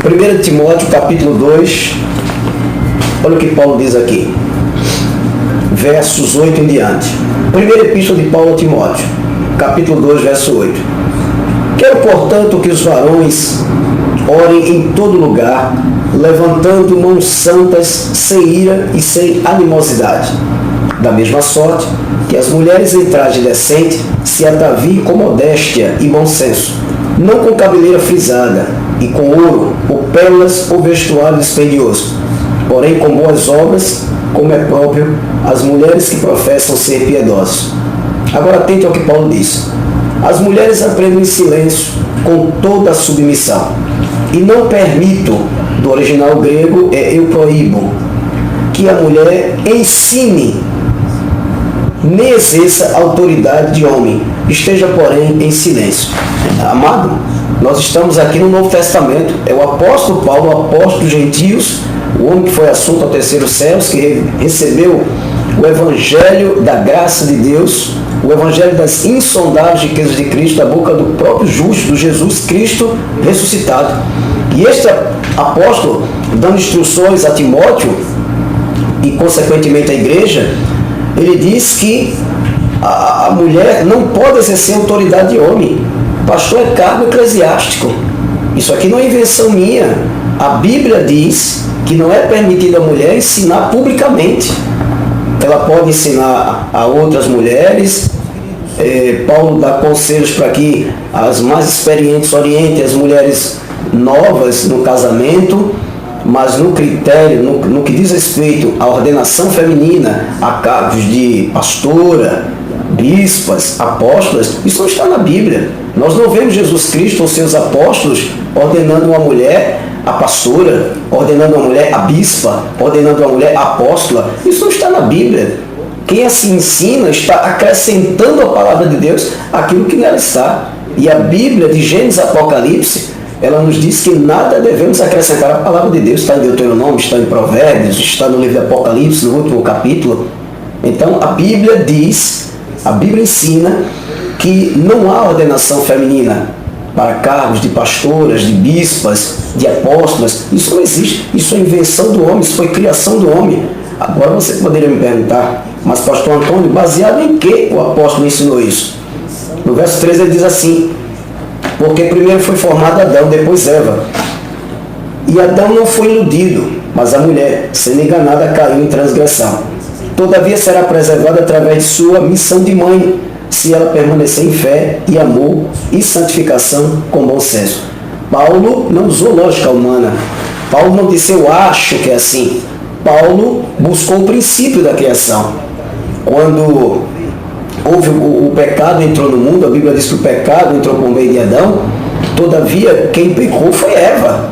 1 Timóteo capítulo 2, olha o que Paulo diz aqui, versos 8 em diante. Primeira epístola de Paulo a Timóteo, capítulo 2, verso 8. Quero, portanto, que os varões orem em todo lugar, levantando mãos santas, sem ira e sem animosidade. Da mesma sorte, que as mulheres em traje decente se ataviem com modéstia e bom senso, não com cabeleira frisada e com ouro, ou pérolas, ou vestuário dispendioso, porém com boas obras, como é próprio às mulheres que professam ser piedosas. Agora atente ao que Paulo diz. As mulheres aprendem em silêncio, com toda a submissão. E não permito, do original grego eu proíbo, que a mulher ensine, nem exerça autoridade de homem, esteja, porém, em silêncio. Amado, nós estamos aqui no Novo Testamento, é o apóstolo Paulo, o apóstolo dos gentios, o homem que foi assunto ao terceiro céu, que recebeu o evangelho da graça de Deus, o evangelho das insondáveis riquezas de Cristo, da boca do próprio justo, do Jesus Cristo ressuscitado. E este apóstolo, dando instruções a Timóteo e consequentemente à igreja, ele diz que a mulher não pode exercer autoridade de homem. Pastor é cargo eclesiástico. Isso aqui não é invenção minha. A Bíblia diz que não é permitido a mulher ensinar publicamente. Ela pode ensinar a outras mulheres. Paulo dá conselhos para que as mais experientes orientem as mulheres novas no casamento, mas no critério, no que diz respeito à ordenação feminina, a cargos de pastora, bispas, apóstolas, isso não está na Bíblia. Nós não vemos Jesus Cristo ou seus apóstolos ordenando uma mulher a pastora, ordenando uma mulher a bispa, ordenando uma mulher a apóstola. Isso não está na Bíblia. Quem assim ensina está acrescentando à palavra de Deus aquilo que nela está. E a Bíblia, de Gênesis a Apocalipse, ela nos diz que nada devemos acrescentar à palavra de Deus. Está em Deuteronômio, está em Provérbios, está no livro de Apocalipse, no último capítulo. Então a Bíblia diz, a Bíblia ensina que não há ordenação feminina para cargos de pastoras, de bispas, de apóstolas. Isso não existe. Isso é invenção do homem, isso foi criação do homem. Agora você poderia me perguntar, mas pastor Antônio, baseado em que o apóstolo ensinou isso? No verso 13 ele diz assim: porque primeiro foi formado Adão, depois Eva. E Adão não foi iludido, mas a mulher, sendo enganada, caiu em transgressão. Todavia será preservada através de sua missão de mãe, se ela permanecer em fé e amor e santificação com bom senso. Paulo não usou lógica humana. Paulo não disse eu acho que é assim. Paulo buscou o princípio da criação. Quando houve o pecado entrou no mundo, a Bíblia diz que o pecado entrou por meio de Adão, todavia quem pecou foi Eva.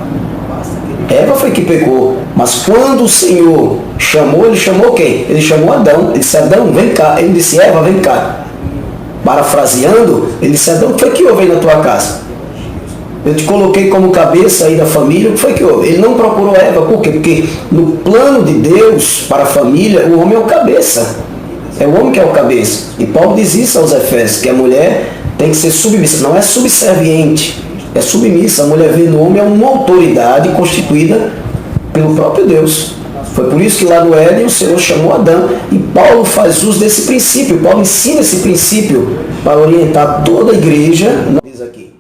Eva foi que pecou. Mas quando o Senhor chamou, ele chamou quem? Ele chamou Adão. Ele disse, Adão, vem cá. Ele disse, Eva, vem cá. Parafraseando, ele disse, Adão, o que foi que houve aí na tua casa? Eu te coloquei como cabeça aí da família, o que foi que houve? Ele não procurou Eva, por quê? Porque no plano de Deus para a família, o homem é o cabeça. É o homem que é o cabeça. E Paulo diz isso aos Efésios, que a mulher tem que ser submissa. Não é subserviente, é submissa. A mulher vê no homem uma autoridade constituída pelo próprio Deus. Foi por isso que lá no Éden o Senhor chamou Adão. E Paulo faz uso desse princípio. Paulo ensina esse princípio para orientar toda a igreja. Diz aqui,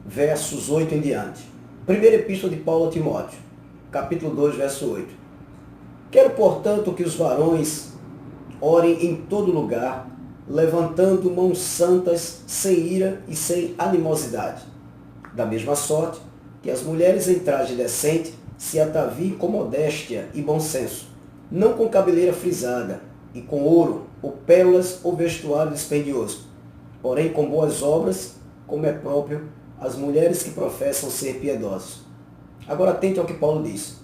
versos 8 em diante. Primeira epístola de Paulo a Timóteo, capítulo 2, verso 8. Quero, portanto, que os varões orem em todo lugar, levantando mãos santas, sem ira e sem animosidade. Da mesma sorte, que as mulheres em traje decente se ataviem com modéstia e bom senso, não com cabeleira frisada e com ouro, ou pérolas, ou vestuário dispendioso, porém com boas obras, como é próprio às mulheres que professam ser piedosas. Agora atente ao que Paulo diz.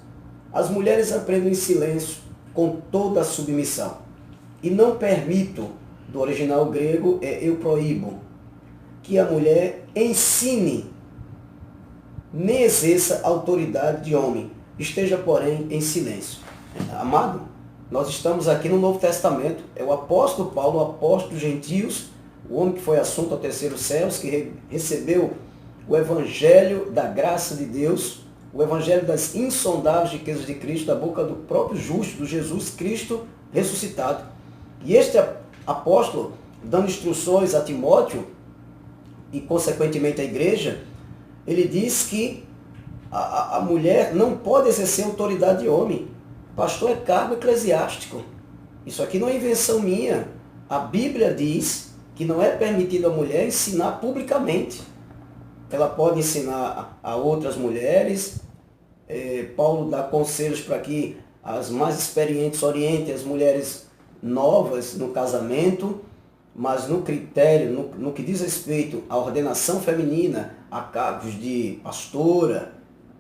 As mulheres aprendem em silêncio, com toda a submissão. E não permito, do original grego eu proíbo, que a mulher ensine, nem exerça autoridade de homem, esteja, porém, em silêncio. Amado, nós estamos aqui no Novo Testamento, é o apóstolo Paulo, o apóstolo dos gentios, o homem que foi assunto ao terceiro céu, que recebeu o evangelho da graça de Deus, o evangelho das insondáveis riquezas de Cristo, da boca do próprio justo, do Jesus Cristo ressuscitado. E este apóstolo, dando instruções a Timóteo e consequentemente à igreja, ele diz que a mulher não pode exercer autoridade de homem. Pastor é cargo eclesiástico. Isso aqui não é invenção minha. A Bíblia diz que não é permitido à mulher ensinar publicamente. Ela pode ensinar a outras mulheres. Paulo dá conselhos para que as mais experientes orientem as mulheres novas no casamento, mas no critério, no que diz respeito à ordenação feminina, a cargos de pastora,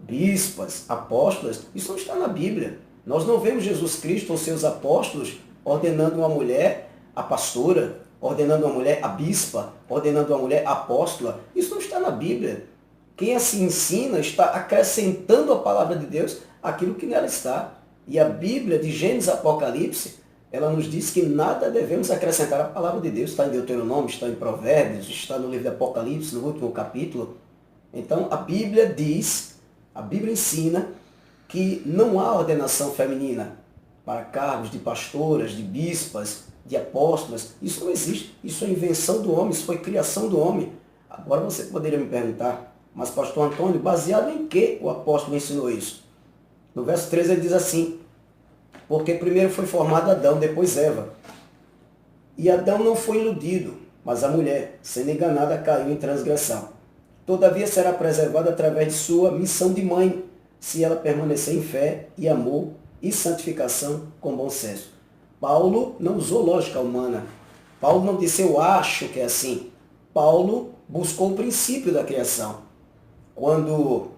bispas, apóstolas, isso não está na Bíblia. Nós não vemos Jesus Cristo ou seus apóstolos ordenando uma mulher a pastora, ordenando uma mulher a bispa, ordenando uma mulher a apóstola. Isso não está na Bíblia. Quem assim ensina está acrescentando à palavra de Deus aquilo que nela está. E a Bíblia, de Gênesis a Apocalipse, ela nos diz que nada devemos acrescentar à palavra de Deus. Está em Deuteronômio, está em Provérbios, está no livro de Apocalipse, no último capítulo. Então, a Bíblia diz, a Bíblia ensina que não há ordenação feminina para cargos de pastoras, de bispas, de apóstolas. Isso não existe. Isso é invenção do homem, isso foi criação do homem. Agora você poderia me perguntar, mas pastor Antônio, baseado em que o apóstolo ensinou isso? No verso 13 ele diz assim: porque primeiro foi formado Adão, depois Eva. E Adão não foi iludido, mas a mulher, sendo enganada, caiu em transgressão. Todavia será preservada através de sua missão de mãe, se ela permanecer em fé e amor e santificação com bom senso. Paulo não usou lógica humana. Paulo não disse eu acho que é assim. Paulo buscou o princípio da criação. Quando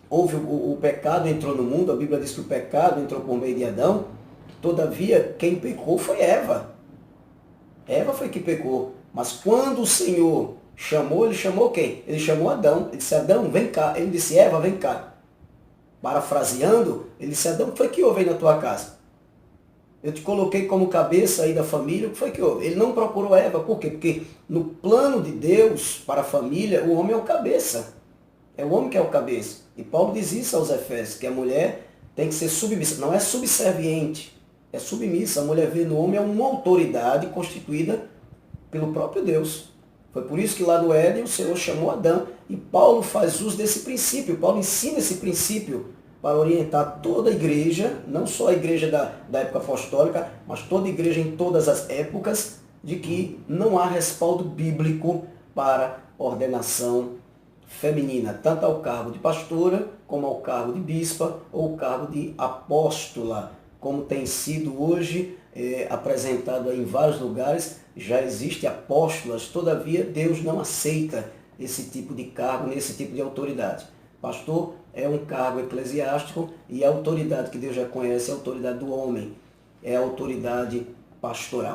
houve o pecado entrou no mundo, a Bíblia diz que o pecado entrou por meio de Adão, todavia quem pecou foi Eva. Eva foi que pecou. Mas quando o Senhor chamou, ele chamou quem? Ele chamou Adão. Ele disse, Adão, vem cá. Ele disse, Eva, vem cá. Parafraseando, ele disse, Adão, o que foi que houve aí na tua casa? Eu te coloquei como cabeça aí da família, o que foi que houve? Ele não procurou Eva, por quê? Porque no plano de Deus para a família, o homem é o cabeça. É o homem que é o cabeça. E Paulo diz isso aos Efésios, que a mulher tem que ser submissa. Não é subserviente, é submissa. A mulher vê no homem uma autoridade constituída pelo próprio Deus. Foi por isso que lá no Éden o Senhor chamou Adão. E Paulo faz uso desse princípio. Paulo ensina esse princípio para orientar toda a igreja, não só a igreja da época apostólica, mas toda a igreja em todas as épocas, de que não há respaldo bíblico para ordenação feminina, tanto ao cargo de pastora, como ao cargo de bispa, ou ao cargo de apóstola, como tem sido hoje apresentado em vários lugares. Já existe apóstolas, todavia Deus não aceita esse tipo de cargo, nesse tipo de autoridade. Pastor é um cargo eclesiástico e a autoridade que Deus já conhece é a autoridade do homem, é a autoridade pastoral.